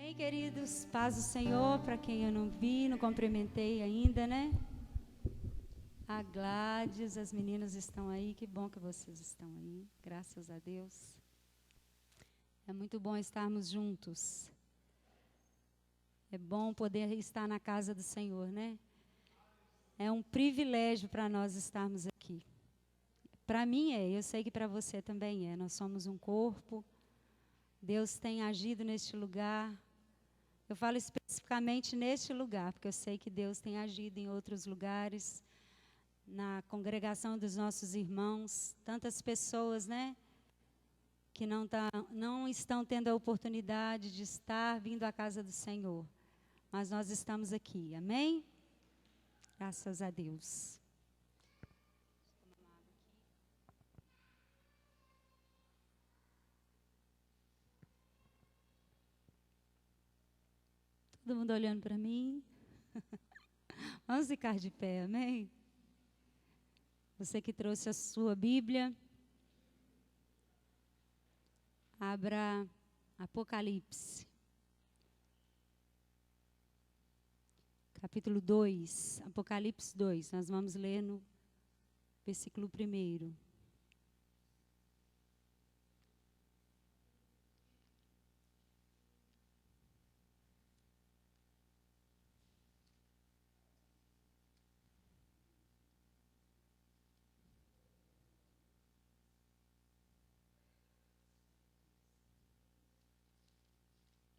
Amém, queridos? Paz do Senhor, para quem eu não vi, não cumprimentei ainda, né? A Gladys, as meninas estão aí, que bom que vocês estão aí, graças a Deus. É muito bom estarmos juntos. É bom poder estar na casa do Senhor, né? É um privilégio para nós estarmos aqui. Para mim eu sei que para você também é. Nós somos um corpo. Deus tem agido neste lugar. Eu falo especificamente neste lugar, porque eu sei que Deus tem agido em outros lugares, na congregação dos nossos irmãos. Tantas pessoas, né, que não estão tendo a oportunidade de estar vindo à casa do Senhor. Mas nós estamos aqui, amém? Graças a Deus. Todo mundo olhando para mim. Vamos ficar de pé, amém? Você que trouxe a sua Bíblia, abra Apocalipse. Capítulo 2, Apocalipse 2. Nós vamos ler no versículo 1.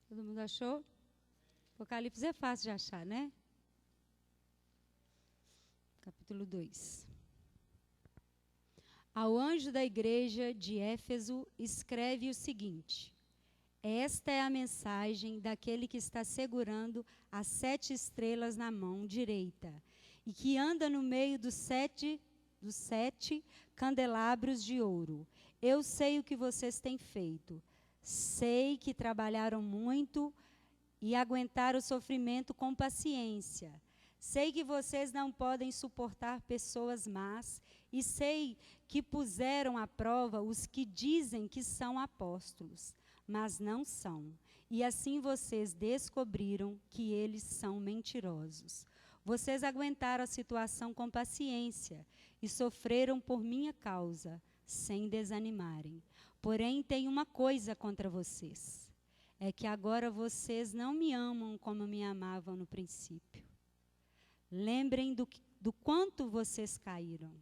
Todo mundo achou? Apocalipse é fácil de achar, né? Capítulo 2. Ao anjo da igreja de Éfeso, escreve o seguinte: esta é a mensagem daquele que está segurando as 7 estrelas na mão direita e que anda no meio dos sete candelabros de ouro. Eu sei o que vocês têm feito. Sei que trabalharam muito e aguentaram o sofrimento com paciência. Sei que vocês não podem suportar pessoas más e sei que puseram à prova os que dizem que são apóstolos, mas não são. E assim vocês descobriram que eles são mentirosos. Vocês aguentaram a situação com paciência e sofreram por minha causa, sem desanimarem. Porém, tem uma coisa contra vocês. É que agora vocês não me amam como me amavam no princípio. Lembrem do quanto vocês caíram.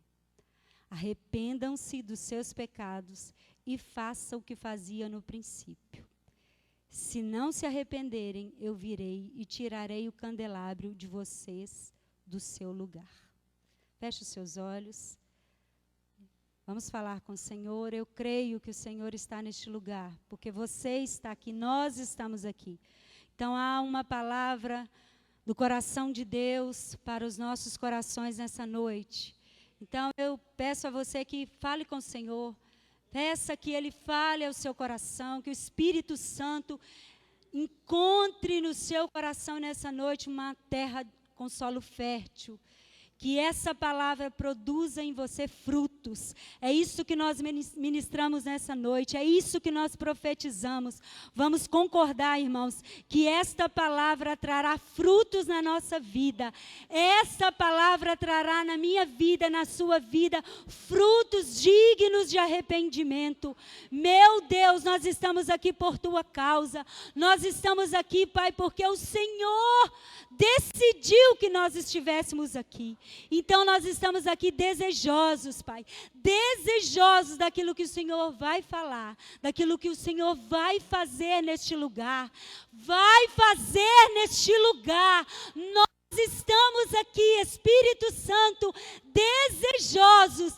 Arrependam-se dos seus pecados e façam o que fazia no princípio. Se não se arrependerem, eu virei e tirarei o candelabro de vocês do seu lugar. Feche os seus olhos. Vamos falar com o Senhor. Eu creio que o Senhor está neste lugar, porque você está aqui, nós estamos aqui. Então há uma palavra do coração de Deus para os nossos corações nessa noite. Então eu peço a você que fale com o Senhor, peça que Ele fale ao seu coração, que o Espírito Santo encontre no seu coração nessa noite uma terra com solo fértil. Que essa palavra produza em você frutos. É isso que nós ministramos nessa noite. É isso que nós profetizamos. Vamos concordar, irmãos, que esta palavra trará frutos na nossa vida. Essa palavra trará na minha vida, na sua vida, frutos dignos de arrependimento. Meu Deus, nós estamos aqui por tua causa. Nós estamos aqui, Pai, porque o Senhor decidiu que nós estivéssemos aqui. Então nós estamos aqui desejosos, Pai, desejosos daquilo que o Senhor vai falar, daquilo que o Senhor vai fazer neste lugar, Nós estamos aqui, Espírito Santo, desejosos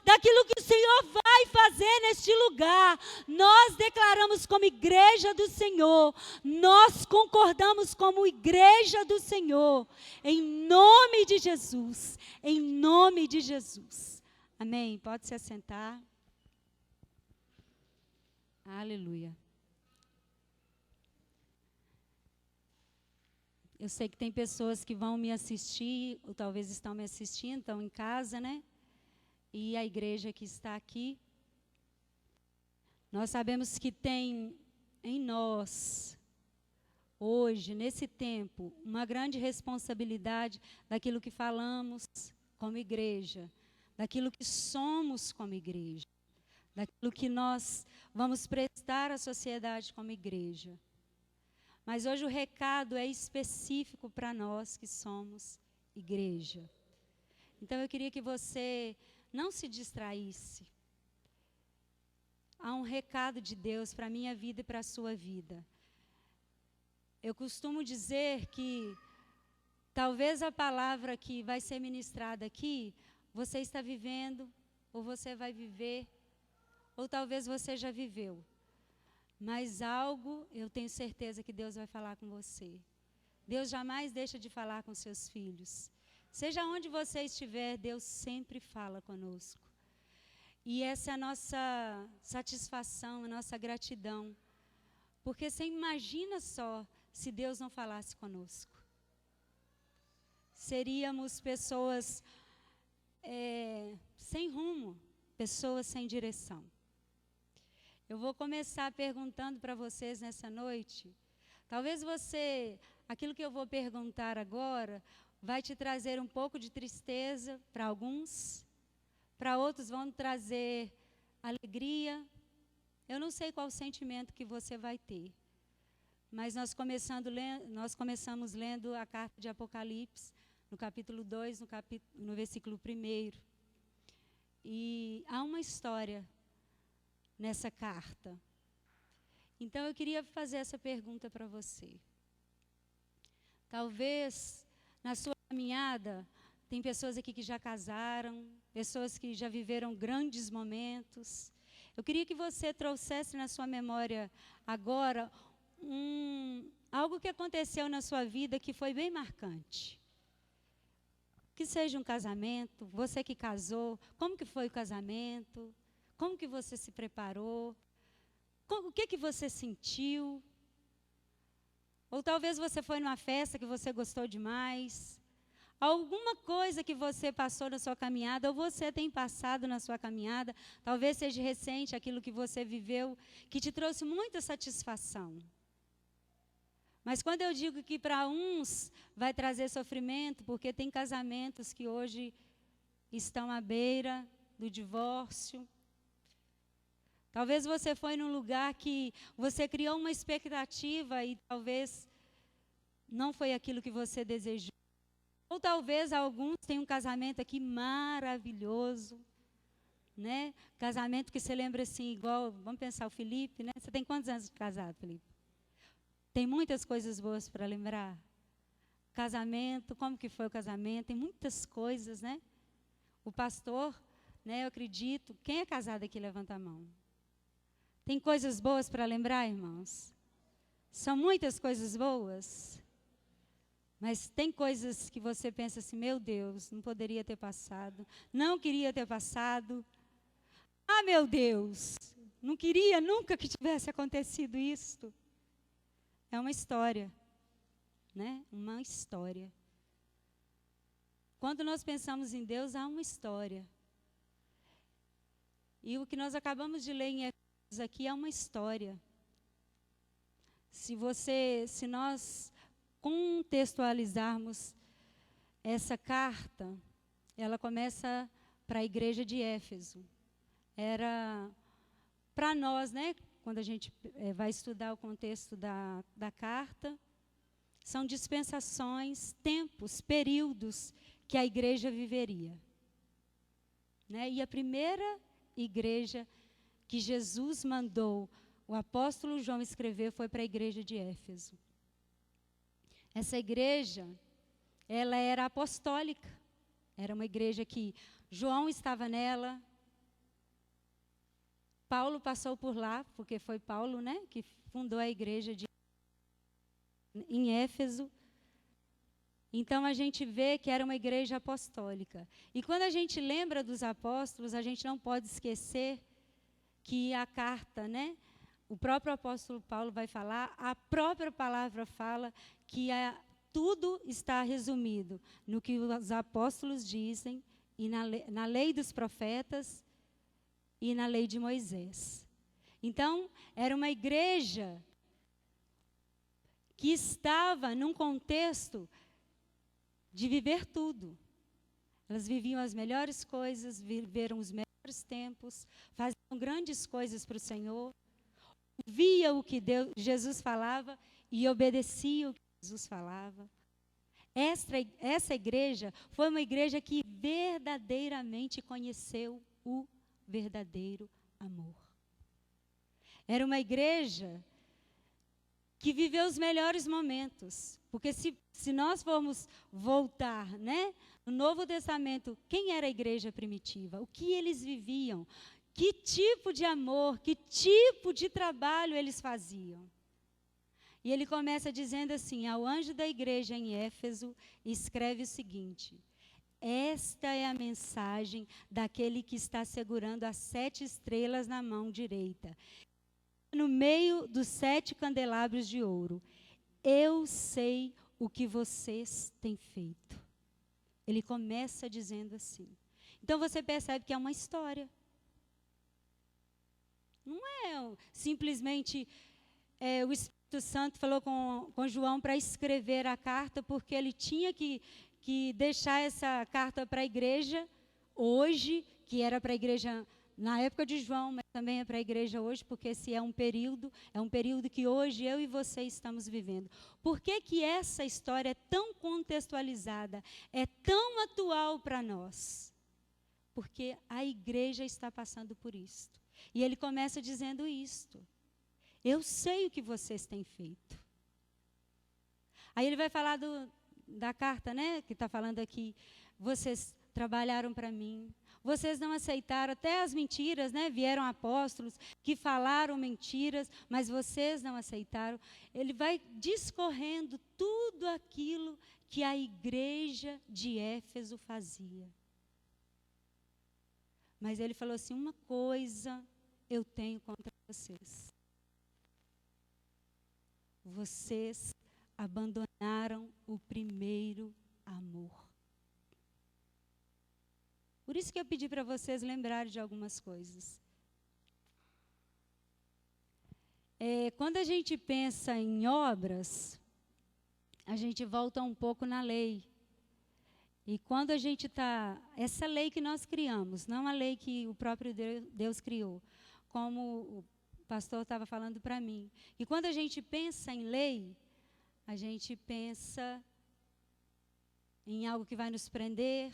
daquilo que o Senhor vai fazer neste lugar. Nós declaramos como igreja do Senhor, nós concordamos como igreja do Senhor, em nome de Jesus, em nome de Jesus. Amém? Pode se assentar. Aleluia. Eu sei que tem pessoas que vão me assistir, ou talvez estão me assistindo, estão em casa, né? E a igreja que está aqui. Nós sabemos que tem em nós, hoje, nesse tempo, uma grande responsabilidade daquilo que falamos como igreja, daquilo que somos como igreja, daquilo que nós vamos prestar à sociedade como igreja. Mas hoje o recado é específico para nós que somos igreja. Então eu queria que você não se distraísse. Há um recado de Deus para a minha vida e para a sua vida. Eu costumo dizer que talvez a palavra que vai ser ministrada aqui, você está vivendo, ou você vai viver, ou talvez você já viveu. Mas algo eu tenho certeza que Deus vai falar com você. Deus jamais deixa de falar com seus filhos. Seja onde você estiver, Deus sempre fala conosco. E essa é a nossa satisfação, a nossa gratidão. Porque você imagina só se Deus não falasse conosco. Seríamos pessoas sem rumo, pessoas sem direção. Eu vou começar perguntando para vocês nessa noite. Talvez aquilo que eu vou perguntar agora, vai te trazer um pouco de tristeza para alguns. Para outros vão trazer alegria. Eu não sei qual sentimento que você vai ter. Mas nós começamos lendo a carta de Apocalipse, no capítulo 2, no versículo 1. E há uma história nessa carta. Então eu queria fazer essa pergunta para você. Talvez na sua caminhada, tem pessoas aqui que já casaram, pessoas que já viveram grandes momentos. Eu queria que você trouxesse na sua memória agora algo que aconteceu na sua vida que foi bem marcante. Que seja um casamento, você que casou, como que foi o casamento? Como que você se preparou? O que você sentiu? Ou talvez você foi numa festa que você gostou demais. Alguma coisa que você passou na sua caminhada, ou você tem passado na sua caminhada, talvez seja recente aquilo que você viveu, que te trouxe muita satisfação. Mas quando eu digo que para uns vai trazer sofrimento, porque tem casamentos que hoje estão à beira do divórcio. Talvez você foi num lugar que você criou uma expectativa e talvez não foi aquilo que você desejou. Ou talvez alguns tenham um casamento aqui maravilhoso, né? Casamento que você lembra assim, igual, vamos pensar o Felipe, né? Você tem quantos anos de casado, Felipe? Tem muitas coisas boas para lembrar. Casamento, como que foi o casamento? Tem muitas coisas, né? O pastor, né, eu acredito, quem é casado aqui, levanta a mão. Tem coisas boas para lembrar, irmãos? São muitas coisas boas. Mas tem coisas que você pensa assim, meu Deus, não poderia ter passado. Não queria ter passado. Ah, meu Deus, não queria nunca que tivesse acontecido isto. É uma história, né? Uma história. Quando nós pensamos em Deus, há uma história. E o que nós acabamos de ler em Efésios aqui é uma história. Se nós contextualizarmos essa carta, ela começa para a igreja de Éfeso. Era para nós, né? Quando a gente vai estudar o contexto da carta, são dispensações, tempos, períodos que a igreja viveria. Né? E a primeira igreja que Jesus mandou o apóstolo João escrever foi para a igreja de Éfeso. Essa igreja, ela era apostólica. Era uma igreja que João estava nela. Paulo passou por lá, porque foi Paulo, né, que fundou a igreja em Éfeso. Então a gente vê que era uma igreja apostólica. E quando a gente lembra dos apóstolos, a gente não pode esquecer que a carta, né, o próprio apóstolo Paulo vai falar, a própria palavra fala que tudo está resumido no que os apóstolos dizem e na lei dos profetas e na lei de Moisés. Então, era uma igreja que estava num contexto de viver tudo. Elas viviam as melhores coisas, viveram os melhores tempos, faziam grandes coisas para o Senhor, via o que Jesus falava e obedecia o que Jesus falava. Essa igreja foi uma igreja que verdadeiramente conheceu o verdadeiro amor. Era uma igreja que viveu os melhores momentos. Porque se nós formos voltar, né, no Novo Testamento, quem era a igreja primitiva? O que eles viviam? Que tipo de amor, que tipo de trabalho eles faziam? E ele começa dizendo assim: ao anjo da igreja em Éfeso, escreve o seguinte: esta é a mensagem daquele que está segurando as 7 estrelas na mão direita, no meio dos 7 candelabros de ouro. Eu sei o que vocês têm feito. Ele começa dizendo assim. Então você percebe que é uma história. Não é simplesmente o Espírito Santo falou com João para escrever a carta, porque ele tinha que deixar essa carta para a igreja hoje, que era para a igreja na época de João, mas também é para a igreja hoje, porque esse é um período que hoje eu e você estamos vivendo. Por que essa história é tão contextualizada, é tão atual para nós? Porque a igreja está passando por isto. E ele começa dizendo isto: eu sei o que vocês têm feito. Aí ele vai falar da carta, né, que está falando aqui. Vocês trabalharam para mim. Vocês não aceitaram até as mentiras, né? Vieram apóstolos que falaram mentiras, mas vocês não aceitaram. Ele vai discorrendo tudo aquilo que a igreja de Éfeso fazia. Mas ele falou assim: uma coisa eu tenho contra vocês. Vocês abandonaram o primeiro amor. Por isso que eu pedi para vocês lembrarem de algumas coisas. Quando a gente pensa em obras, a gente volta um pouco na lei. E quando a gente está... Essa lei que nós criamos, não a lei que o próprio Deus criou, como o pastor estava falando para mim. E quando a gente pensa em lei, a gente pensa em algo que vai nos prender,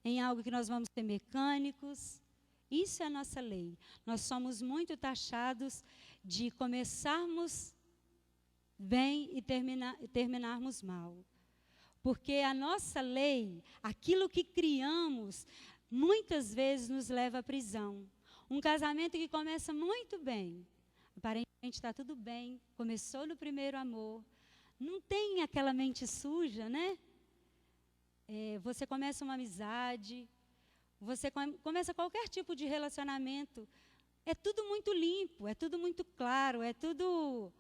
em algo que nós vamos ser mecânicos. Isso é a nossa lei. Nós somos muito taxados de começarmos bem e terminarmos mal. Porque a nossa lei, aquilo que criamos, muitas vezes nos leva à prisão. Um casamento que começa muito bem, aparentemente está tudo bem, começou no primeiro amor, não tem aquela mente suja, né? Você começa uma amizade, você começa qualquer tipo de relacionamento, é tudo muito limpo, é tudo muito claro, é tudo...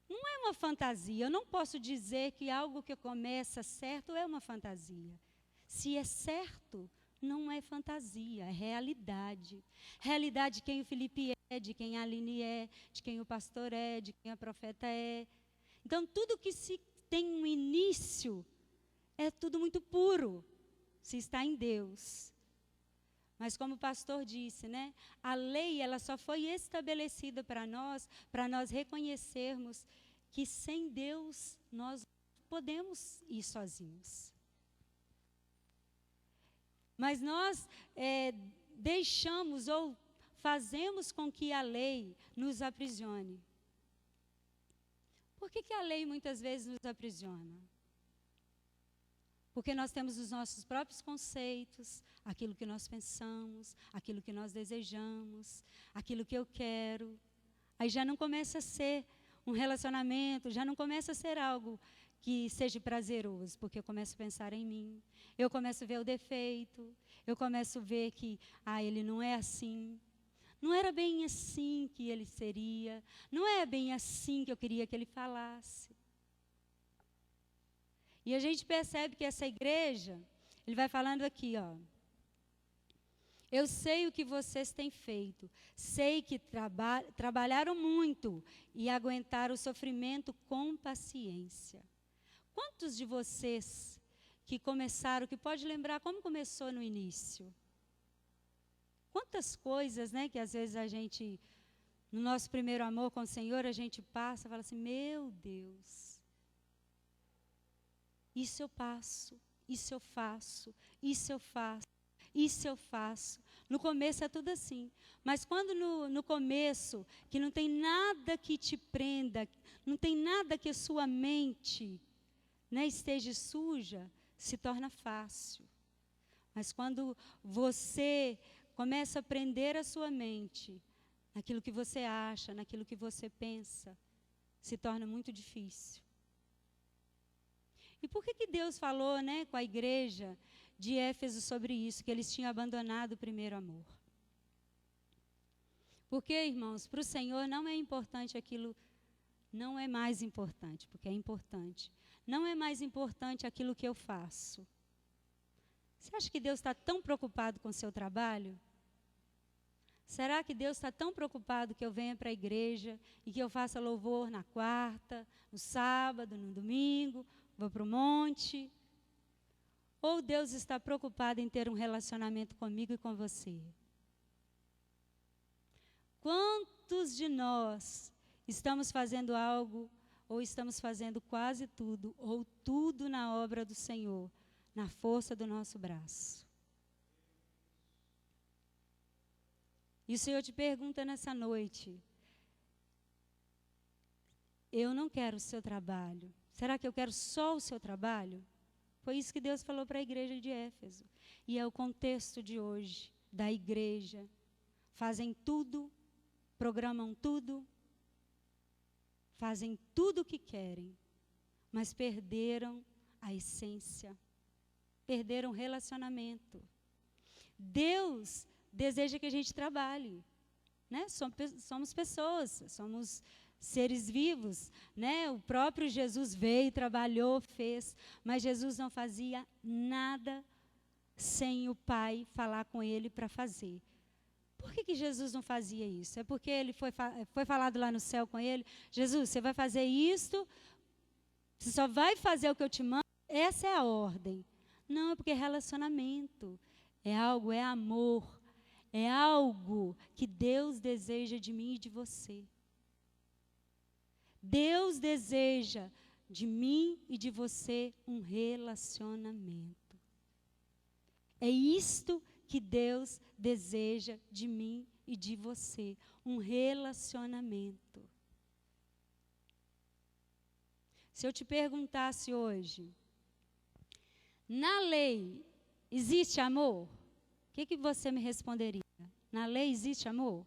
Não é uma fantasia. Eu não posso dizer que algo que começa certo é uma fantasia. Se é certo, não é fantasia, é realidade. Realidade de quem o Felipe é, de quem a Aline é, de quem o pastor é, de quem a profeta é. Então, tudo que se tem um início é tudo muito puro, se está em Deus. Mas como o pastor disse, né, a lei ela só foi estabelecida para nós reconhecermos que sem Deus nós podemos ir sozinhos. Mas nós deixamos ou fazemos com que a lei nos aprisione. Por que a lei muitas vezes nos aprisiona? Porque nós temos os nossos próprios conceitos, aquilo que nós pensamos, aquilo que nós desejamos, aquilo que eu quero. Aí já não começa a ser um relacionamento, já não começa a ser algo que seja prazeroso, porque eu começo a pensar em mim, eu começo a ver o defeito, eu começo a ver que, ele não é assim, não era bem assim que ele seria, não é bem assim que eu queria que ele falasse. E a gente percebe que essa igreja, ele vai falando aqui, Eu sei o que vocês têm feito. Sei que trabalharam muito e aguentaram o sofrimento com paciência. Quantos de vocês que começaram, que pode lembrar como começou no início? Quantas coisas, né, que às vezes a gente, no nosso primeiro amor com o Senhor, a gente passa e fala assim, meu Deus, isso eu passo, isso eu faço, isso eu faço. Isso eu faço. No começo é tudo assim. Mas quando no começo, que não tem nada que te prenda, não tem nada que a sua mente, né, esteja suja, se torna fácil. Mas quando você começa a prender a sua mente naquilo que você acha, naquilo que você pensa, se torna muito difícil. E por que Deus falou, né, com a igreja de Éfeso sobre isso, que eles tinham abandonado o primeiro amor? Porque, irmãos, para o Senhor não é importante aquilo, não é mais importante, porque é importante. Não é mais importante aquilo que eu faço. Você acha que Deus está tão preocupado com o seu trabalho? Será que Deus está tão preocupado que eu venha para a igreja e que eu faça louvor na quarta, no sábado, no domingo, vou para o monte? Ou Deus está preocupado em ter um relacionamento comigo e com você? Quantos de nós estamos fazendo algo, ou estamos fazendo quase tudo, ou tudo na obra do Senhor, na força do nosso braço? E o Senhor te pergunta nessa noite, eu não quero o seu trabalho. Será que eu quero só o seu trabalho? Foi isso que Deus falou para a igreja de Éfeso. E é o contexto de hoje, da igreja. Fazem tudo, programam tudo, fazem tudo o que querem, mas perderam a essência, perderam o relacionamento. Deus deseja que a gente trabalhe, né? Somos pessoas, somos seres vivos, né? O próprio Jesus veio, trabalhou, fez, mas Jesus não fazia nada sem o Pai falar com ele para fazer. Por que Jesus não fazia isso? É porque ele foi falado lá no céu com ele, Jesus, você vai fazer isto, você só vai fazer o que eu te mando, essa é a ordem. Não, é porque é relacionamento, é algo, é amor, é algo que Deus deseja de mim e de você. Deus deseja de mim e de você um relacionamento. É isto que Deus deseja de mim e de você, um relacionamento. Se eu te perguntasse hoje, na lei existe amor? O que você me responderia? Na lei existe amor?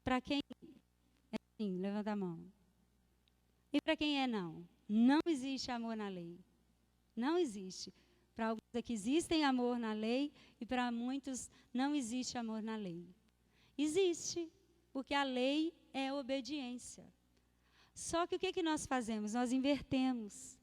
Para quem é sim, levanta a mão. E para quem é não? Não existe amor na lei. Não existe. Para alguns aqui existem amor na lei e para muitos não existe amor na lei. Existe, porque a lei é obediência. Só que o que nós fazemos? Nós invertemos.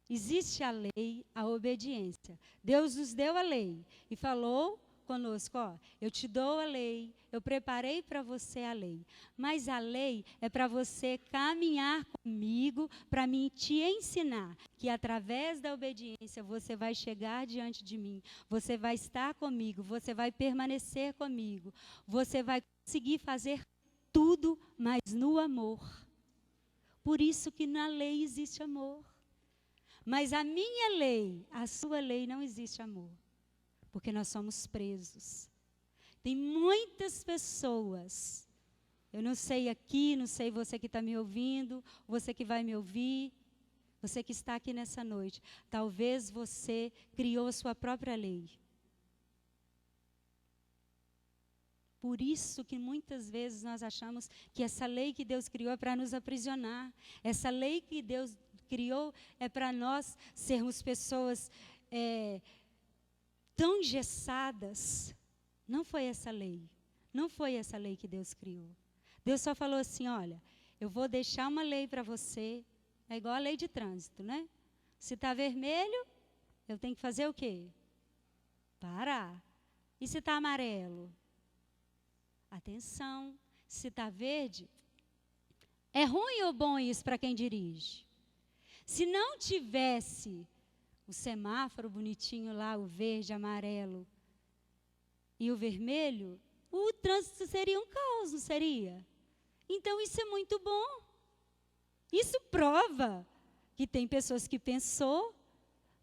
Existe a lei, a obediência. Deus nos deu a lei e falou conosco, ó, eu te dou a lei, eu preparei para você a lei. Mas a lei é para você caminhar comigo, para mim te ensinar que através da obediência você vai chegar diante de mim, você vai estar comigo, você vai permanecer comigo, você vai conseguir fazer tudo, mas no amor. Por isso que na lei existe amor. Mas a minha lei, a sua lei, não existe amor. Porque nós somos presos. Tem muitas pessoas, eu não sei aqui, não sei você que está me ouvindo, você que vai me ouvir, você que está aqui nessa noite. Talvez você criou a sua própria lei. Por isso que muitas vezes nós achamos que essa lei que Deus criou é para nos aprisionar. Essa lei que Deus criou é para nós sermos pessoas tão engessadas. Não foi essa lei. Não foi essa lei que Deus criou. Deus só falou assim, olha, eu vou deixar uma lei para você, é igual a lei de trânsito, né? Se está vermelho, eu tenho que fazer o quê? Parar. E se está amarelo? Atenção. Se está verde, é ruim ou bom isso para quem dirige? Se não tivesse o semáforo bonitinho lá, o verde, amarelo e o vermelho, o trânsito seria um caos, não seria? Então isso é muito bom. Isso prova que tem pessoas que pensou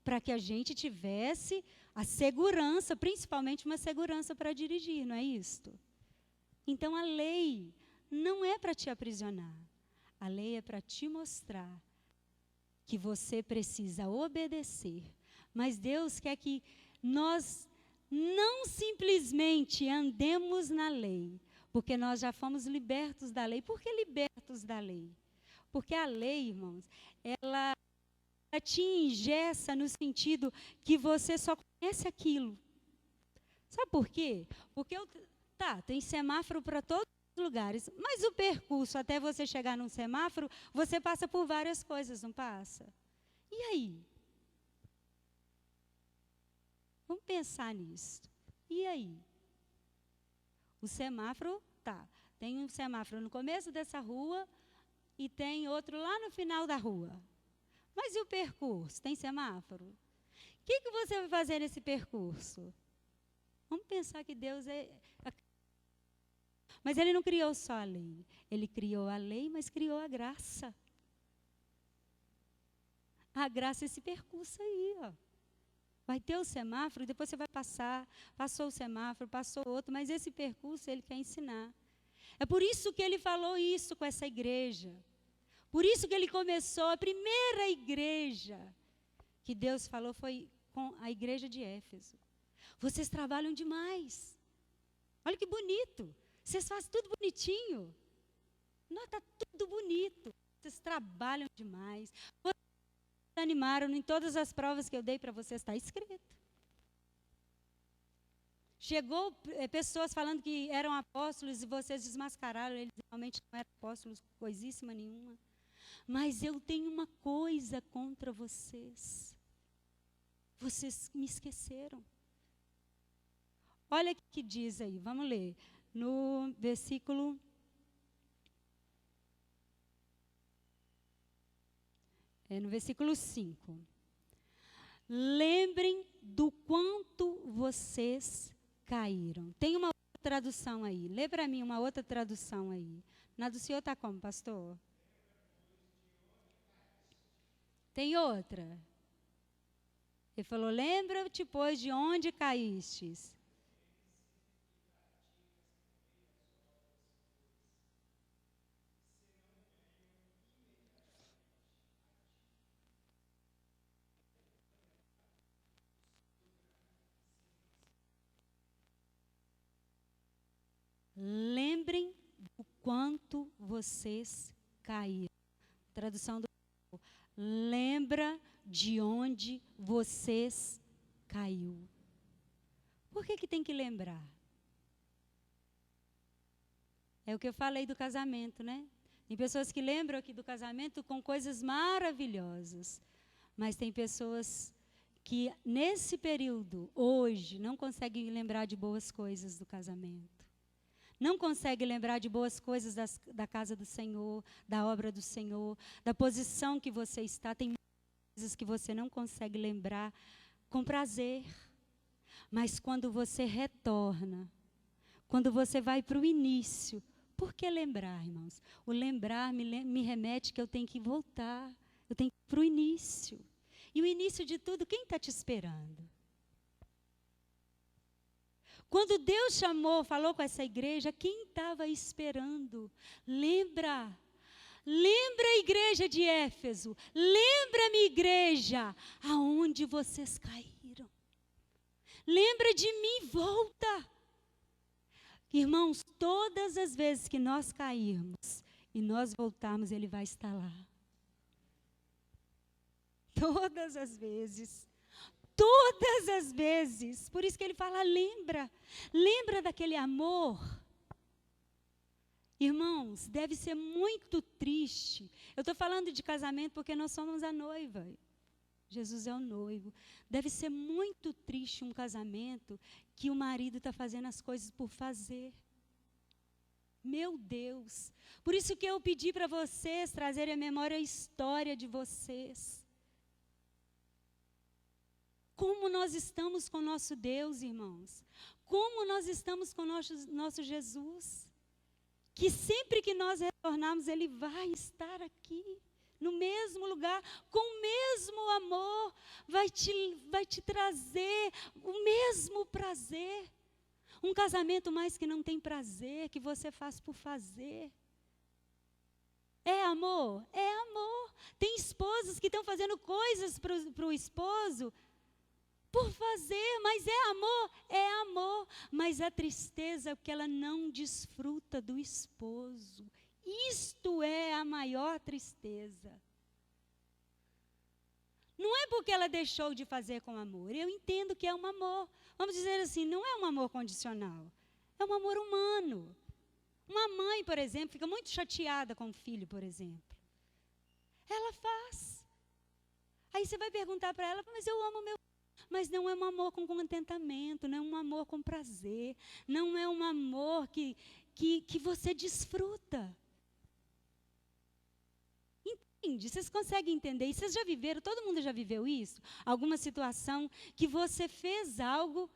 para que a gente tivesse a segurança, principalmente uma segurança para dirigir, não é isto? Então a lei não é para te aprisionar. A lei é para te mostrar que você precisa obedecer. Mas Deus quer que nós não simplesmente andemos na lei, porque nós já fomos libertos da lei. Por que libertos da lei? Porque a lei, irmãos, ela te engessa no sentido que você só conhece aquilo. Sabe por quê? Porque tem semáforo para todos os lugares, mas o percurso até você chegar num semáforo, você passa por várias coisas, não passa? E aí? Vamos pensar nisso. E aí? O semáforo, tem um semáforo no começo dessa rua e tem outro lá no final da rua. Mas e o percurso? Tem semáforo? O que você vai fazer nesse percurso? Vamos pensar que Deus Mas Ele não criou só a lei. Ele criou a lei, mas criou a graça. A graça é esse percurso aí, ó. Vai ter o semáforo, depois você vai passar. Passou o semáforo, passou outro, mas esse percurso Ele quer ensinar. É por isso que Ele falou isso com essa igreja. Por isso que Ele começou, a primeira igreja que Deus falou foi com a igreja de Éfeso. Vocês trabalham demais. Olha que bonito. Vocês fazem tudo bonitinho. Não, está tudo bonito. Vocês trabalham demais. Vocês animaram em todas as provas que eu dei para vocês, está escrito. Chegou pessoas falando que eram apóstolos e vocês desmascararam, eles realmente não eram apóstolos, coisíssima nenhuma. Mas eu tenho uma coisa contra vocês. Vocês me esqueceram. Olha o que diz aí, vamos ler. No versículo... no versículo 5. Lembrem do quanto vocês caíram. Tem uma outra tradução aí. Lê para mim uma outra tradução aí. Na do senhor está como, pastor? Tem outra. Ele falou, lembra-te, pois, de onde caístes. Lembrem do quanto vocês caíram. Tradução do lembra de onde vocês caiu. Por que tem que lembrar? É o que eu falei do casamento, né? Tem pessoas que lembram aqui do casamento com coisas maravilhosas, mas tem pessoas que nesse período, hoje, não conseguem lembrar de boas coisas do casamento. Não consegue lembrar de boas coisas da casa do Senhor, da obra do Senhor, da posição que você está. Tem coisas que você não consegue lembrar com prazer. Mas quando você retorna, quando você vai para o início, por que lembrar, irmãos? O lembrar me remete que eu tenho que voltar, eu tenho que ir para o início. E o início de tudo, quem está te esperando? Quando Deus falou com essa igreja, quem estava esperando? Lembra a igreja de Éfeso, lembra, minha igreja, aonde vocês caíram. Lembra de mim, volta. Irmãos, todas as vezes que nós cairmos e nós voltarmos, Ele vai estar lá. Todas as vezes. Todas as vezes. Por isso que Ele fala, lembra. Lembra daquele amor. Irmãos, deve ser muito triste. Eu estou falando de casamento porque nós somos a noiva. Jesus é o noivo. Deve ser muito triste um casamento que o marido está fazendo as coisas por fazer. Meu Deus. Por isso que eu pedi para vocês trazerem à memória a história de vocês. Como nós estamos com o nosso Deus, irmãos. Como nós estamos com o nosso Jesus. Que sempre que nós retornarmos, Ele vai estar aqui. No mesmo lugar, com o mesmo amor, vai te trazer o mesmo prazer. Um casamento mais que não tem prazer, que você faz por fazer. É amor? É amor. Tem esposas que estão fazendo coisas para o esposo por fazer, mas é amor? É amor. Mas a tristeza é porque ela não desfruta do esposo. Isto é a maior tristeza. Não é porque ela deixou de fazer com amor. Eu entendo que é um amor. Vamos dizer assim, não é um amor condicional. É um amor humano. Uma mãe, por exemplo, fica muito chateada com o filho, por exemplo. Ela faz. Aí você vai perguntar para ela, mas eu amo meu filho. Mas não é um amor com contentamento, não é um amor com prazer. Não é um amor que você desfruta. Entende? Vocês conseguem entender? E vocês já viveram, todo mundo já viveu isso? Alguma situação que você fez algo,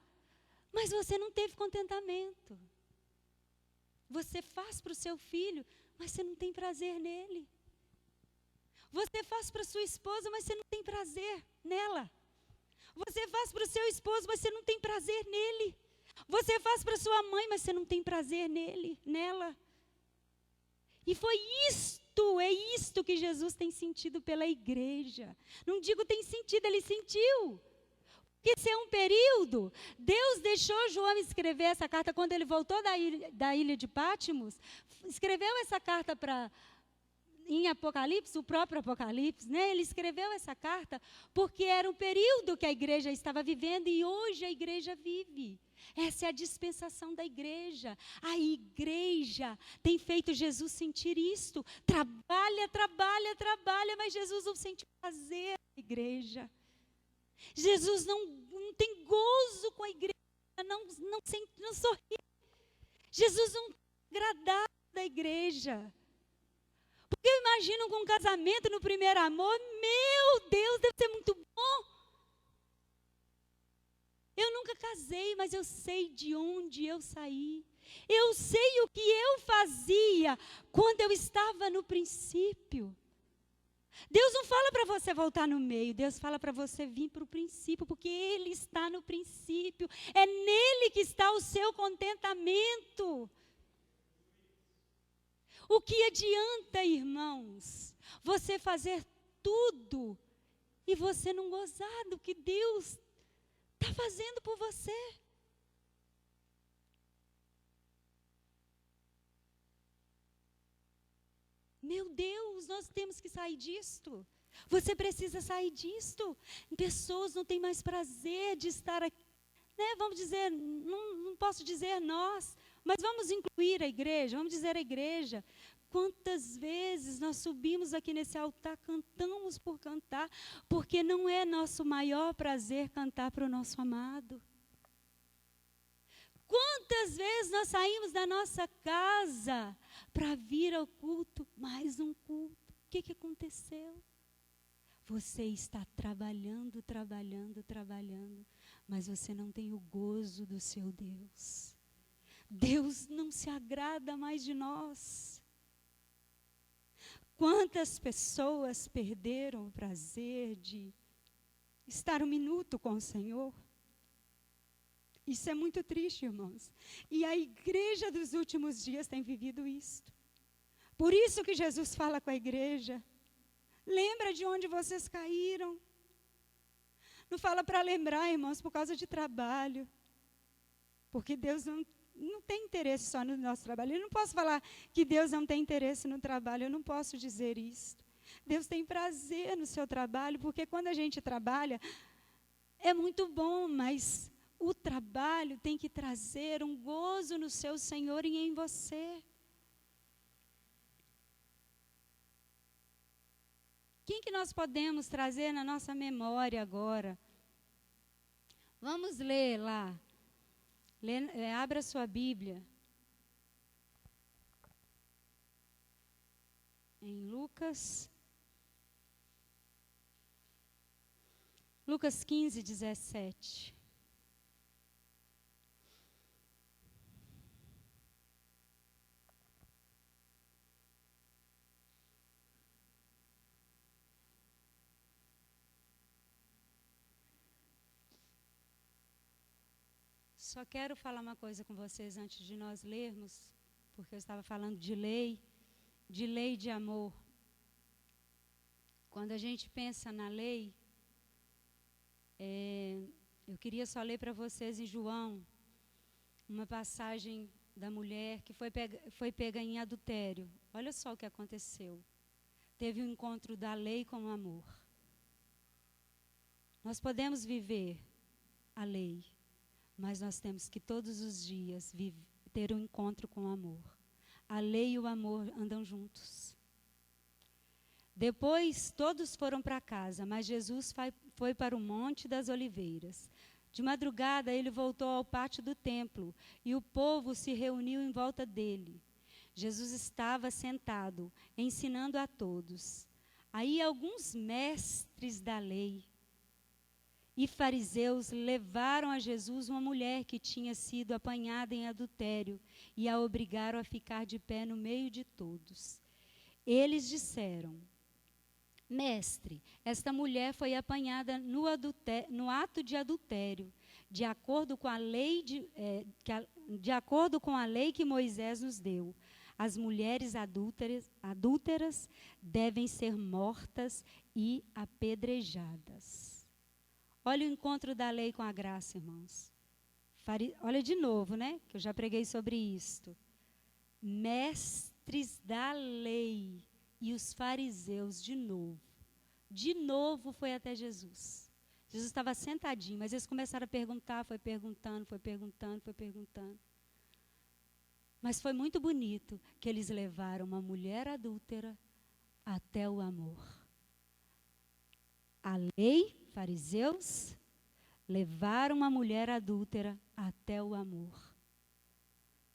mas você não teve contentamento. Você faz para o seu filho, mas você não tem prazer nele. Você faz para a sua esposa, mas você não tem prazer nela. Você faz para o seu esposo, mas você não tem prazer nele. Você faz para a sua mãe, mas você não tem prazer nela. E foi é isto que Jesus tem sentido pela igreja. Não digo tem sentido, ele sentiu. Porque esse é um período. Deus deixou João escrever essa carta quando ele voltou da ilha de Pátimos. Escreveu essa carta em Apocalipse, o próprio Apocalipse, né? Ele escreveu essa carta porque era um período que a igreja estava vivendo e hoje a igreja vive. Essa é a dispensação da igreja. A igreja tem feito Jesus sentir isto. Trabalha, mas Jesus não sente prazer na igreja. Jesus não tem gozo com a igreja, não sorri. Jesus não tem agradado da igreja. Porque eu imagino com um casamento no primeiro amor, meu Deus, deve ser muito bom. Eu nunca casei, mas eu sei de onde eu saí. Eu sei o que eu fazia quando eu estava no princípio. Deus não fala para você voltar no meio, Deus fala para você vir para o princípio, porque Ele está no princípio. É nele que está o seu contentamento. O que adianta, irmãos, você fazer tudo e você não gozar do que Deus está fazendo por você? Meu Deus, nós temos que sair disto. Você precisa sair disto. Pessoas não têm mais prazer de estar aqui. Né? Vamos dizer, não posso dizer nós, mas vamos incluir a igreja, vamos dizer a igreja. Quantas vezes nós subimos aqui nesse altar, cantamos por cantar, porque não é nosso maior prazer cantar para o nosso amado. Quantas vezes nós saímos da nossa casa para vir ao culto, mais um culto. O que aconteceu? Você está trabalhando, mas você não tem o gozo do seu Deus. Deus não se agrada mais de nós. Quantas pessoas perderam o prazer de estar um minuto com o Senhor? Isso é muito triste, irmãos. E a igreja dos últimos dias tem vivido isto. Por isso que Jesus fala com a igreja. Lembra de onde vocês caíram. Não fala para lembrar, irmãos, por causa de trabalho. Porque Deus não tem interesse só no nosso trabalho. Eu não posso falar que Deus não tem interesse no trabalho. Eu não posso dizer isso. Deus tem prazer no seu trabalho, porque quando a gente trabalha, é muito bom, mas o trabalho tem que trazer um gozo no seu Senhor e em você. Quem que nós podemos trazer na nossa memória agora? Vamos ler lá. Abra sua Bíblia. Em Lucas 15, 17. Só quero falar uma coisa com vocês antes de nós lermos, porque eu estava falando de lei e de amor. Quando a gente pensa na lei, eu queria só ler para vocês em João, uma passagem da mulher que foi pega em adultério. Olha só o que aconteceu. Teve um encontro da lei com o amor. Nós podemos viver a lei, mas nós temos que todos os dias ter um encontro com o amor. A lei e o amor andam juntos. Depois todos foram para casa, mas Jesus foi para o Monte das Oliveiras. De madrugada ele voltou ao pátio do templo e o povo se reuniu em volta dele. Jesus estava sentado, ensinando a todos. Aí alguns mestres da lei e fariseus levaram a Jesus uma mulher que tinha sido apanhada em adultério e a obrigaram a ficar de pé no meio de todos. Eles disseram: Mestre, esta mulher foi apanhada no ato de adultério, de acordo com a lei que Moisés nos deu. As mulheres adúlteras devem ser mortas e apedrejadas. Olha o encontro da lei com a graça, irmãos. Olha de novo, né? Que eu já preguei sobre isto. Mestres da lei e os fariseus de novo. De novo foi até Jesus. Jesus estava sentadinho, mas eles começaram a perguntar, foi perguntando. Mas foi muito bonito que eles levaram uma mulher adúltera até o amor. A lei, fariseus, levaram uma mulher adúltera até o amor.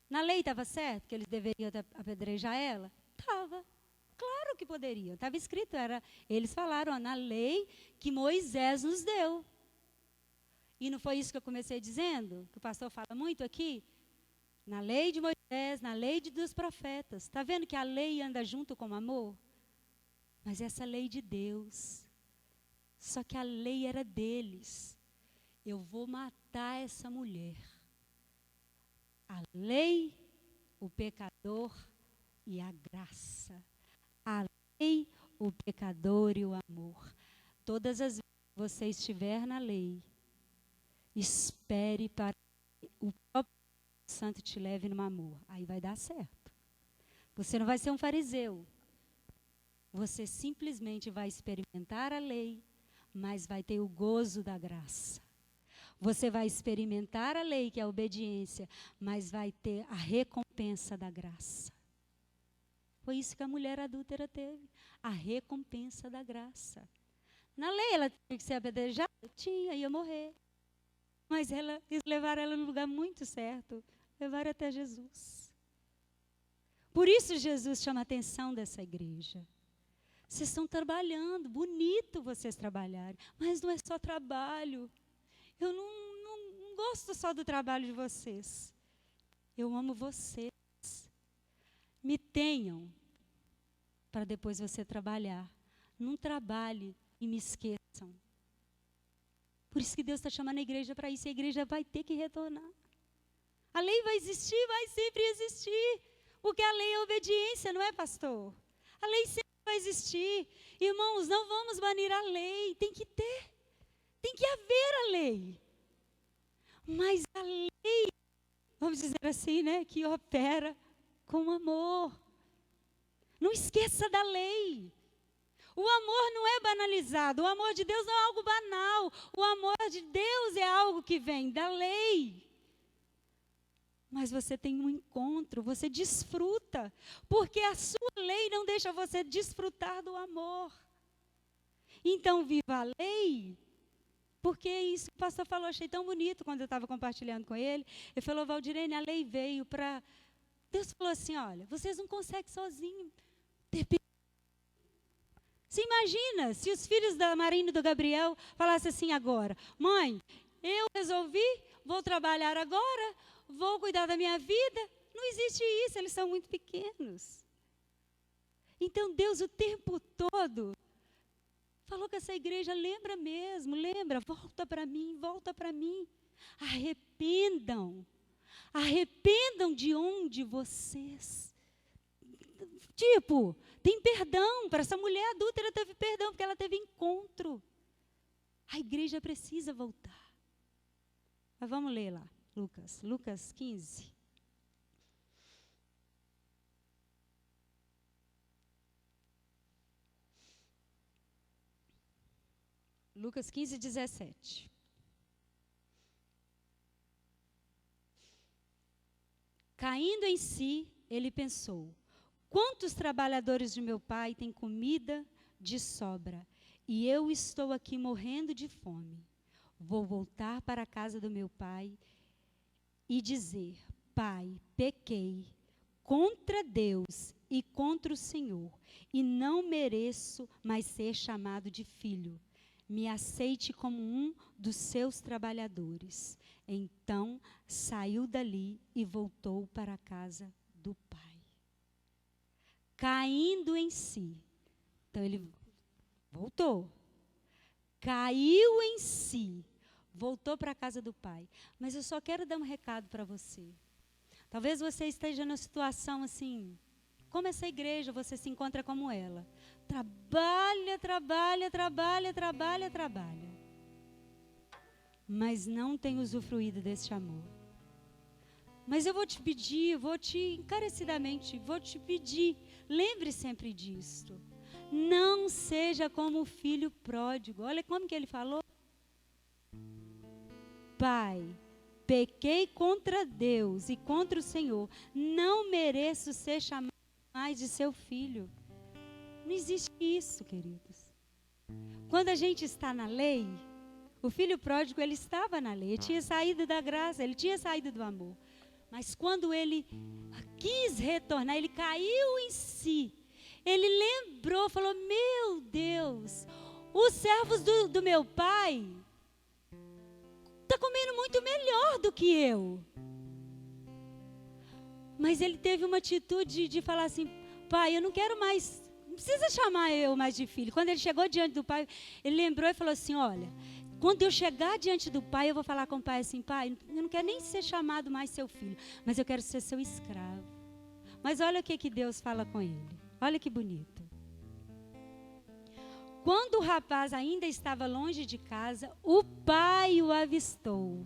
Na lei estava certo que eles deveriam apedrejar ela? Estava. Claro que poderiam. Estava escrito, eles falaram na lei que Moisés nos deu. E não foi isso que eu comecei dizendo? Que o pastor fala muito aqui? Na lei de Moisés, na lei dos profetas. Está vendo que a lei anda junto com o amor? Mas essa lei de Deus. Só que a lei era deles. Eu vou matar essa mulher. A lei, o pecador e a graça. A lei, o pecador e o amor. Todas as vezes que você estiver na lei, espere para que o próprio Santo te leve no amor. Aí vai dar certo. Você não vai ser um fariseu. Você simplesmente vai experimentar a lei, mas vai ter o gozo da graça. Você vai experimentar a lei, que é a obediência, mas vai ter a recompensa da graça. Foi isso que a mulher adúltera teve, a recompensa da graça. Na lei ela tinha que ser apedrejada? Tinha, ia morrer. Mas eles levaram ela num lugar muito certo, levaram até Jesus. Por isso Jesus chama a atenção dessa igreja. Vocês estão trabalhando, bonito vocês trabalharem, mas não é só trabalho. Eu não gosto só do trabalho de vocês. Eu amo vocês. Me tenham para depois você trabalhar. Não trabalhe e me esqueçam. Por isso que Deus está chamando a igreja para isso. A igreja vai ter que retornar. A lei vai existir, vai sempre existir. Porque a lei é obediência, não é, pastor? A lei sempre vai existir. Irmãos, não vamos banir a lei. Tem que ter. Tem que haver a lei. Mas a lei, vamos dizer assim, né, que opera com amor. Não esqueça da lei. O amor não é banalizado. O amor de Deus não é algo banal. O amor de Deus é algo que vem da lei. Mas você tem um encontro, você desfruta. Porque a sua lei não deixa você desfrutar do amor. Então, viva a lei, porque isso que o pastor falou, achei tão bonito quando eu estava compartilhando com ele. Ele falou, Valdirene, a lei veio para... Deus falou assim, olha, vocês não conseguem sozinhos ter. Você imagina se os filhos da Marina e do Gabriel falassem assim agora, mãe, eu resolvi, vou trabalhar agora, vou cuidar da minha vida. Não existe isso, eles são muito pequenos. Então Deus o tempo todo falou com essa igreja, lembra mesmo, lembra, volta para mim, arrependam de onde vocês, tem perdão, para essa mulher adulta ela teve perdão, porque ela teve encontro, a igreja precisa voltar, mas vamos ler lá, Lucas 15, Lucas 15, 17. Caindo em si, ele pensou, quantos trabalhadores de meu pai têm comida de sobra, e eu estou aqui morrendo de fome. Vou voltar para a casa do meu pai e dizer, Pai, pequei contra Deus e contra o Senhor, e não mereço mais ser chamado de filho. Me aceite como um dos seus trabalhadores. Então, saiu dali e voltou para a casa do pai. Caindo em si. Então, ele voltou. Caiu em si. Voltou para a casa do pai. Mas eu só quero dar um recado para você. Talvez você esteja numa situação assim, como essa igreja, você se encontra como ela. Trabalha. Mas não tem usufruído desse amor. Mas eu vou te pedir, encarecidamente, vou te pedir, lembre sempre disto. Não seja como o filho pródigo. Olha como que ele falou. Pai, pequei contra Deus e contra o Senhor. Não mereço ser chamado mais de seu filho. Não existe isso, queridos. Quando a gente está na lei, o filho pródigo, ele estava na lei, ele tinha saído da graça, ele tinha saído do amor. Mas quando ele quis retornar, ele caiu em si. Ele lembrou, falou, meu Deus, os servos do meu pai estão comendo muito melhor do que eu. Mas ele teve uma atitude de falar assim, pai, eu não quero mais, não precisa chamar eu mais de filho. Quando ele chegou diante do pai, ele lembrou e falou assim, olha, quando eu chegar diante do pai, eu vou falar com o pai assim, pai, eu não quero nem ser chamado mais seu filho, mas eu quero ser seu escravo. Mas olha o que Deus fala com ele. Olha que bonito. Quando o rapaz ainda estava longe de casa, o pai o avistou.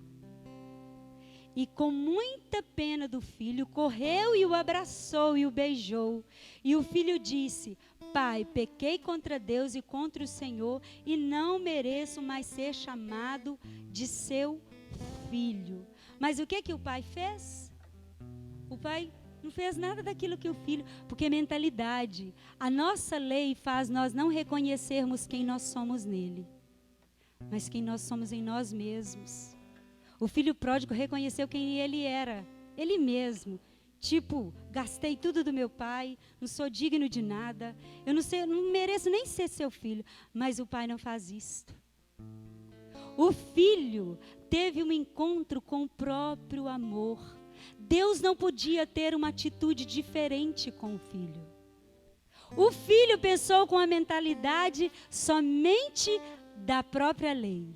E com muita pena do filho, correu e o abraçou e o beijou. E o filho disse, pai, pequei contra Deus e contra o Senhor, e não mereço mais ser chamado de seu filho. Mas o que o pai fez? O pai não fez nada daquilo que o filho, porque mentalidade. A nossa lei faz nós não reconhecermos quem nós somos nele, mas quem nós somos em nós mesmos. O filho pródigo reconheceu quem ele era, ele mesmo. Gastei tudo do meu pai, não sou digno de nada, eu não mereço nem ser seu filho. Mas o pai não faz isto. O filho teve um encontro com o próprio amor. Deus não podia ter uma atitude diferente com o filho. O filho pensou com a mentalidade somente da própria lei.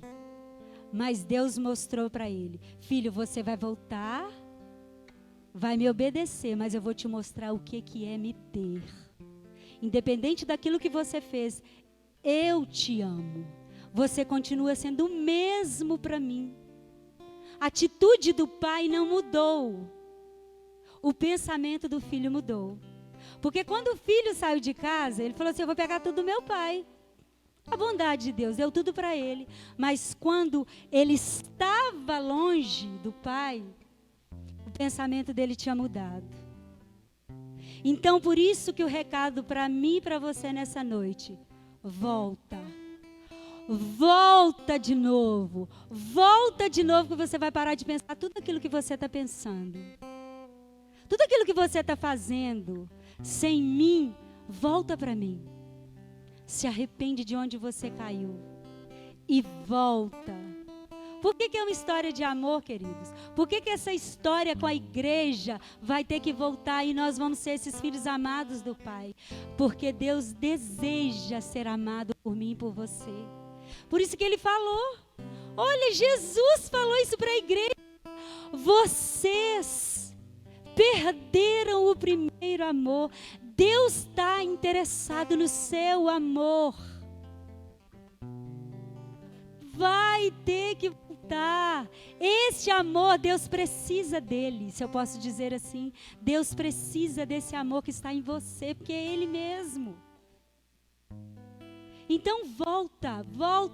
Mas Deus mostrou para ele, filho, você vai voltar, vai me obedecer, mas eu vou te mostrar o que é me ter. Independente daquilo que você fez, eu te amo. Você continua sendo o mesmo para mim. A atitude do pai não mudou. O pensamento do filho mudou. Porque quando o filho saiu de casa, ele falou assim, eu vou pegar tudo do meu pai. A bondade de Deus deu tudo para ele. Mas quando ele estava longe do pai, o pensamento dele tinha mudado. Então, por isso que o recado para mim e para você nessa noite, volta. volta de novo. Volta de novo, que você vai parar de pensar tudo aquilo que você está pensando. Tudo aquilo que você está fazendo sem mim, volta para mim. Se arrepende de onde você caiu e volta. Por que é uma história de amor, queridos? Por que essa história com a igreja vai ter que voltar e nós vamos ser esses filhos amados do Pai? Porque Deus deseja ser amado por mim e por você. Por isso que Ele falou. Olha, Jesus falou isso para a igreja. Vocês perderam o primeiro amor. Deus está interessado no seu amor. Vai ter que voltar. Este amor, Deus precisa dele, se eu posso dizer assim. Deus precisa desse amor que está em você, porque é Ele mesmo. Então volta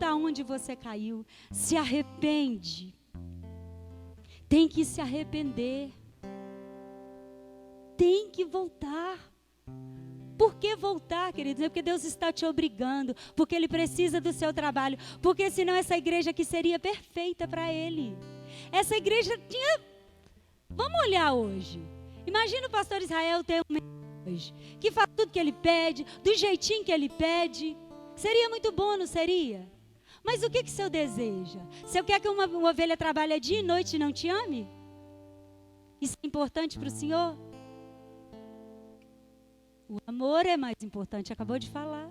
aonde você caiu. Se arrepende. Tem que se arrepender. Tem que voltar. Por que voltar, queridos? É porque Deus está te obrigando, porque Ele precisa do seu trabalho, porque senão essa igreja aqui seria perfeita para Ele. Essa igreja tinha... Vamos olhar hoje. Imagina o pastor Israel ter um hoje, que faz tudo que ele pede, do jeitinho que ele pede. Seria muito bom, não seria? Mas o que o Senhor deseja? Você quer que uma ovelha trabalhe dia e noite e não te ame? Isso é importante para o Senhor? O amor é mais importante, acabou de falar.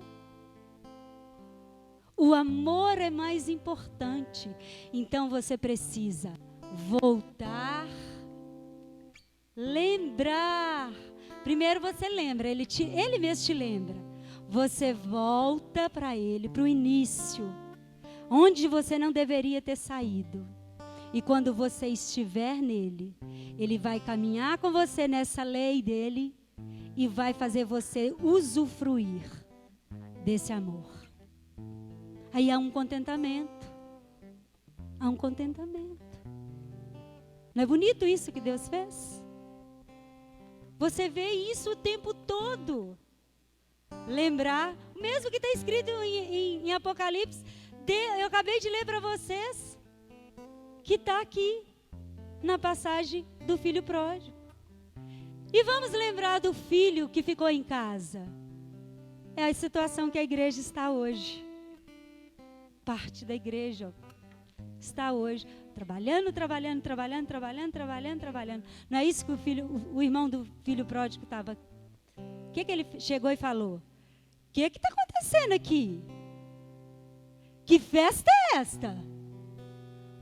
O amor é mais importante. Então você precisa voltar, lembrar. Primeiro você lembra, ele mesmo te lembra. Você volta para Ele, para o início, onde você não deveria ter saído. E quando você estiver nele, Ele vai caminhar com você nessa lei dele e vai fazer você usufruir desse amor. Aí há um contentamento. Há um contentamento. Não é bonito isso que Deus fez? Você vê isso o tempo todo. Lembrar, o mesmo que está escrito em Apocalipse, eu acabei de ler para vocês, que está aqui na passagem do filho pródigo. E vamos lembrar do filho que ficou em casa. É a situação que a igreja está hoje. Parte da igreja está hoje trabalhando. Não é isso que o irmão do filho pródigo estava. O que ele chegou e falou? O que está acontecendo aqui? Que festa é esta?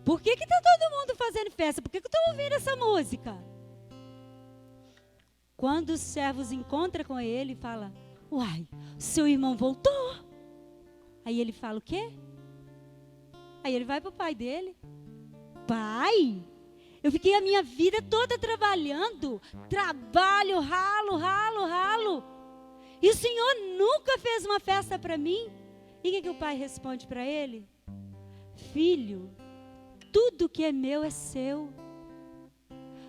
Por que está todo mundo fazendo festa? Por que eu estou ouvindo essa música? Quando os servos encontram com ele, fala: uai, seu irmão voltou. Aí ele fala o quê? Aí ele vai para o pai dele. Pai, eu fiquei a minha vida toda trabalhando. Trabalho, ralo. E o Senhor nunca fez uma festa para mim. E o que o pai responde para ele? Filho, tudo que é meu é seu.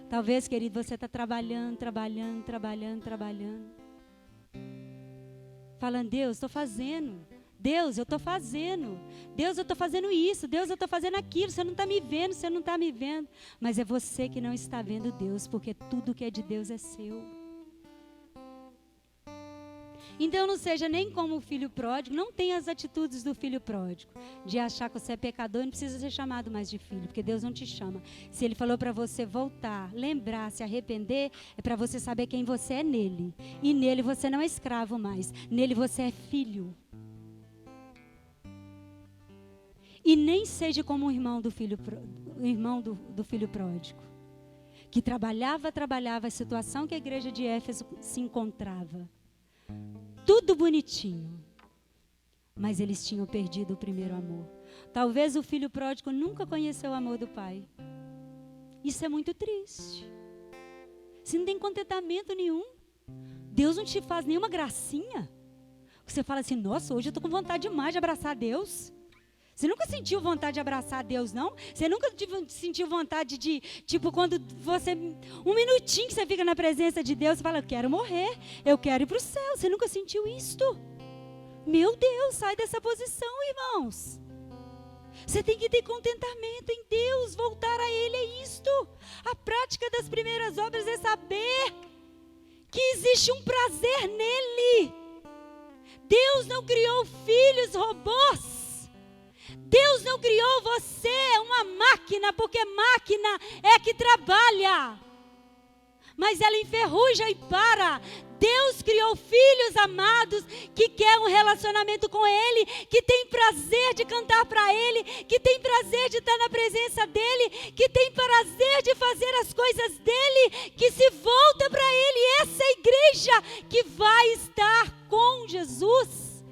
Talvez, querido, você está trabalhando. Falando: Deus, estou fazendo. Deus, eu estou fazendo. Deus, eu estou fazendo isso. Deus, eu estou fazendo aquilo. Você não está me vendo, você não está me vendo. Mas é você que não está vendo Deus, porque tudo que é de Deus é seu. Então não seja nem como o filho pródigo, não tenha as atitudes do filho pródigo, de achar que você é pecador e não precisa ser chamado mais de filho, porque Deus não te chama. Se Ele falou para você voltar, lembrar, se arrepender, é para você saber quem você é nele. E nele você não é escravo mais, nele você é filho. E nem seja como o irmão do filho pródigo, que trabalhava a situação que a igreja de Éfeso se encontrava. Tudo bonitinho, mas eles tinham perdido o primeiro amor. Talvez o filho pródigo nunca conheceu o amor do pai. Isso é muito triste. Você não tem contentamento nenhum. Deus não te faz nenhuma gracinha. Você fala assim: nossa, hoje eu estou com vontade demais de abraçar Deus. Você nunca sentiu vontade de abraçar Deus, não? Você nunca sentiu vontade de, tipo, quando você, um minutinho que você fica na presença de Deus, você fala: eu quero morrer, eu quero ir para o céu. Você nunca sentiu isto? Meu Deus, sai dessa posição, irmãos. Você tem que ter contentamento em Deus, voltar a Ele, é isto. A prática das primeiras obras é saber que existe um prazer nele. Deus não criou filhos robôs. Deus não criou você uma máquina, porque máquina é que trabalha, mas ela enferruja e para. Deus criou filhos amados que querem um relacionamento com Ele, que tem prazer de cantar para Ele, que tem prazer de estar na presença dEle, que tem prazer de fazer as coisas dEle, que se volta para Ele. Essa é a igreja que vai estar com Jesus.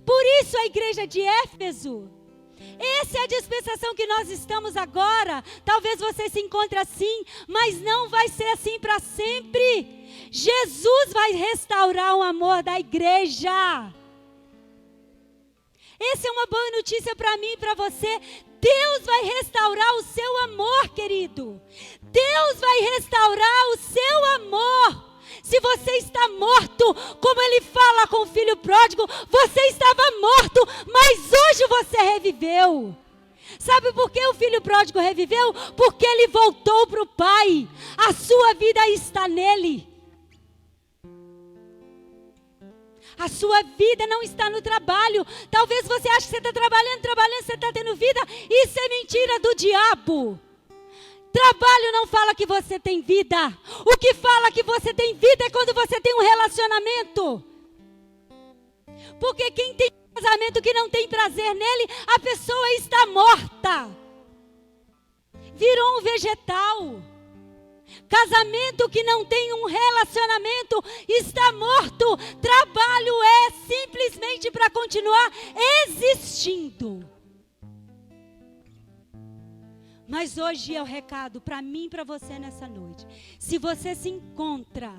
Por isso a igreja de Éfeso, essa é a dispensação que nós estamos agora. Talvez você se encontre assim, mas não vai ser assim para sempre. Jesus vai restaurar o amor da igreja. Essa é uma boa notícia para mim e para você. Deus vai restaurar o seu amor, querido. Deus vai restaurar o seu amor. Se você está morto, como ele fala com o filho pródigo, você estava morto, mas hoje você reviveu. Sabe por que o filho pródigo reviveu? Porque ele voltou para o Pai. A sua vida está nele. A sua vida não está no trabalho. Talvez você ache que você está trabalhando, você está tendo vida. Isso é mentira do diabo. Trabalho não fala que você tem vida. O que fala que você tem vida é quando você tem um relacionamento. Porque quem tem um casamento que não tem prazer nele, a pessoa está morta. Virou um vegetal. Casamento que não tem um relacionamento está morto. Trabalho é simplesmente para continuar existindo. Mas hoje é o recado para mim e para você nessa noite. Se você se encontra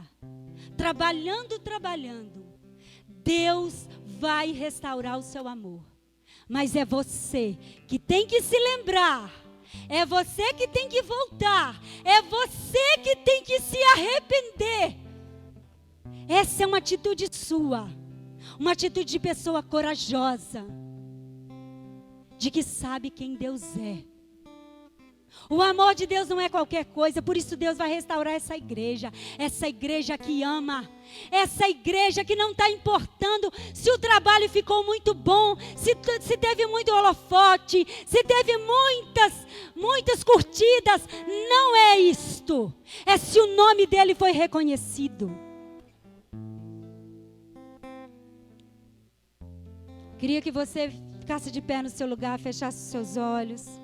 trabalhando, Deus vai restaurar o seu amor. Mas é você que tem que se lembrar. É você que tem que voltar. É você que tem que se arrepender. Essa é uma atitude sua. Uma atitude de pessoa corajosa. De que sabe quem Deus é. O amor de Deus não é qualquer coisa, por isso Deus vai restaurar essa igreja que ama, essa igreja que não está importando se o trabalho ficou muito bom, se teve muito holofote, se teve muitas curtidas, não é isto, é se o nome dele foi reconhecido. Queria que você ficasse de pé no seu lugar, fechasse os seus olhos.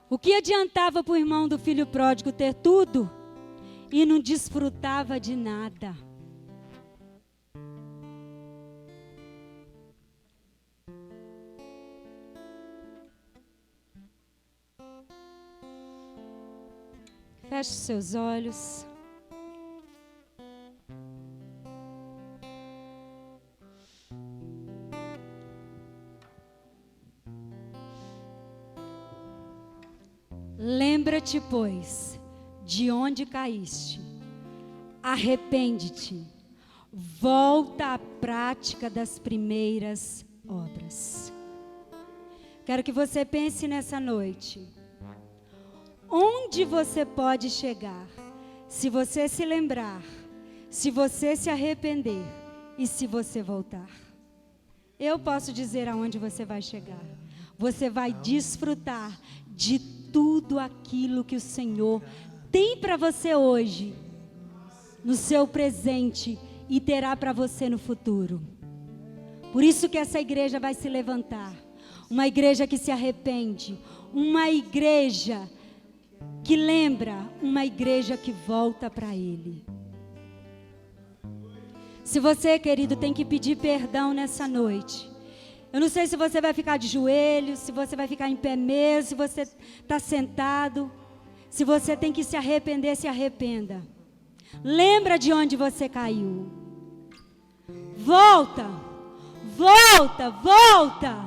O que adiantava para o irmão do filho pródigo ter tudo e não desfrutava de nada? Feche os seus olhos. Lembra-te, pois, de onde caíste. Arrepende-te. Volta à prática das primeiras obras. Quero que você pense nessa noite. Onde você pode chegar se você se lembrar, se você se arrepender e se você voltar? Eu posso dizer aonde você vai chegar. Você vai desfrutar de tudo aquilo que o Senhor tem para você hoje, no seu presente e terá para você no futuro. Por isso que essa igreja vai se levantar. Uma igreja que se arrepende, uma igreja que lembra, uma igreja que volta para Ele. Se você, querido, tem que pedir perdão nessa noite, eu não sei se você vai ficar de joelhos, se você vai ficar em pé mesmo, se você está sentado. Se você tem que se arrepender, se arrependa. Lembra de onde você caiu. Volta, volta, volta.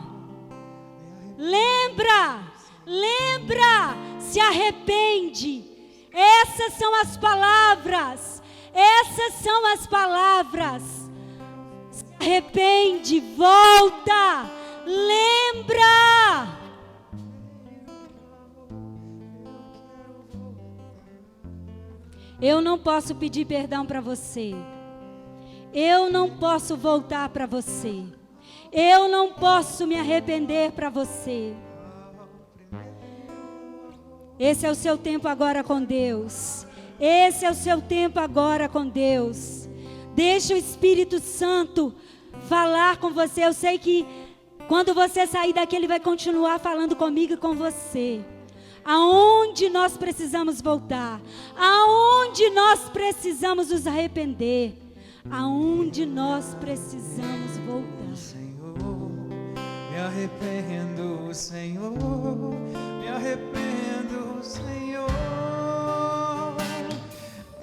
Lembra, se arrepende. Essas são as palavras. Essas são as palavras. Se arrepende, volta, lembra. Eu não posso pedir perdão para você. Eu não posso voltar para você. Eu não posso me arrepender para você. Esse é o seu tempo agora com Deus. Esse é o seu tempo agora com Deus. Deixa o Espírito Santo falar com você. Eu sei que quando você sair daqui, Ele vai continuar falando comigo e com você. Aonde nós precisamos voltar? Aonde nós precisamos nos arrepender? Aonde nós precisamos voltar? Senhor, me arrependo, Senhor, me arrependo, Senhor.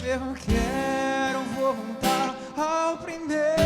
Eu quero voltar ao primeiro